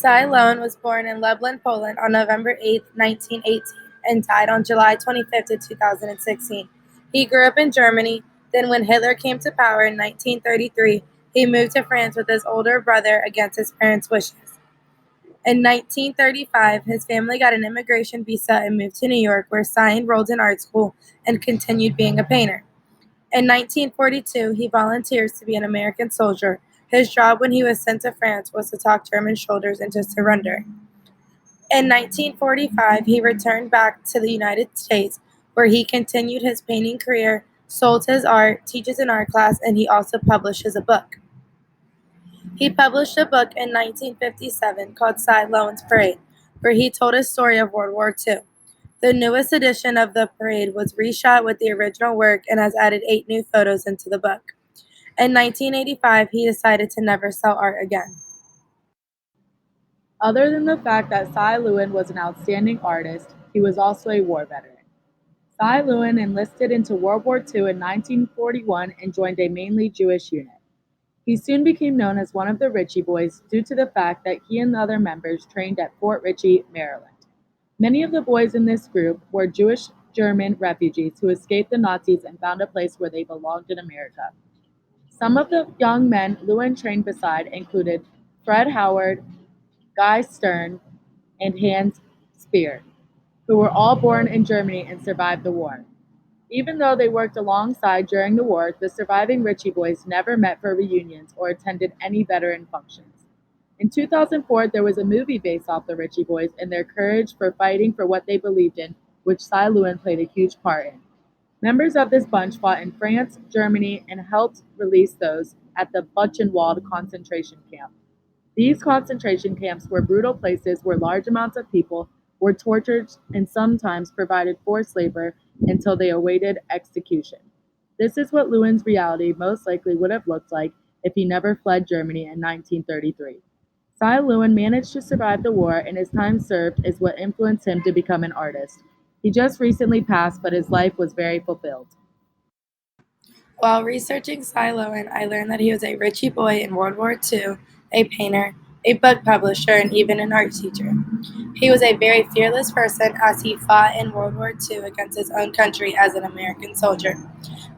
Lewen was born in Lublin, Poland on November 8, 1918, and died on July 25, 2016. He grew up in Germany, then when Hitler came to power in 1933, he moved to France with his older brother against his parents' wishes. In 1935, his family got an immigration visa and moved to New York, where Cy enrolled in art school and continued being a painter. In 1942, he volunteers to be an American soldier. His job when he was sent to France was to talk German soldiers into surrender. In 1945, he returned back to the United States, where he continued his painting career, sold his art, teaches an art class, and he also publishes a book. He published a book in 1957 called Cy Lewen's Parade, where he told his story of World War II. The newest edition of the parade was reshot with the original work and has added 8 new photos into the book. In 1985, he decided to never sell art again. Other than the fact that Cy Lewen was an outstanding artist, he was also a war veteran. Cy Lewen enlisted into World War II in 1941 and joined a mainly Jewish unit. He soon became known as one of the Ritchie Boys due to the fact that he and the other members trained at Fort Ritchie, Maryland. Many of the boys in this group were Jewish German refugees who escaped the Nazis and found a place where they belonged in America. Some of the young men Lewen trained beside included Fred Howard, Guy Stern, and Hans Speer, who were all born in Germany and survived the war. Even though they worked alongside during the war, the surviving Ritchie Boys never met for reunions or attended any veteran functions. In 2004, there was a movie based off the Ritchie Boys and their courage for fighting for what they believed in, which Cy Lewen played a huge part in. Members of this bunch fought in France, Germany, and helped release those at the Buchenwald concentration camp. These concentration camps were brutal places where large amounts of people were tortured and sometimes provided forced labor until they awaited execution. This is what Lewen's reality most likely would have looked like if he never fled Germany in 1933. Cy Lewen managed to survive the war, and his time served is what influenced him to become an artist. He just recently passed, but his life was very fulfilled. While researching Cy Lewen, I learned that he was a Ritchie boy in World War II, a painter, a book publisher, and even an art teacher. He was a very fearless person as he fought in World War II against his own country as an American soldier.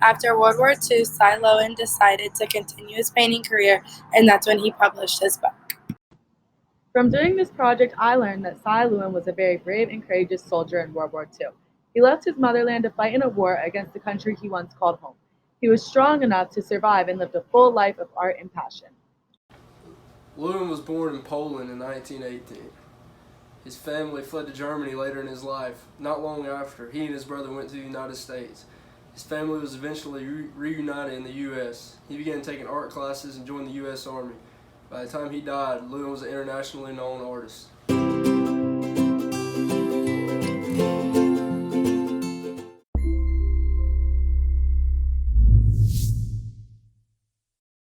After World War II, Cy Lewen decided to continue his painting career, and that's when he published his book. From doing this project, I learned that Cy Lewen was a very brave and courageous soldier in World War II. He left his motherland to fight in a war against the country he once called home. He was strong enough to survive and lived a full life of art and passion. Lewen was born in Poland in 1918. His family fled to Germany later in his life. Not long after, he and his brother went to the United States. His family was eventually reunited in the U.S. He began taking art classes and joined the U.S. Army. By the time he died, Lewen was an internationally known artist.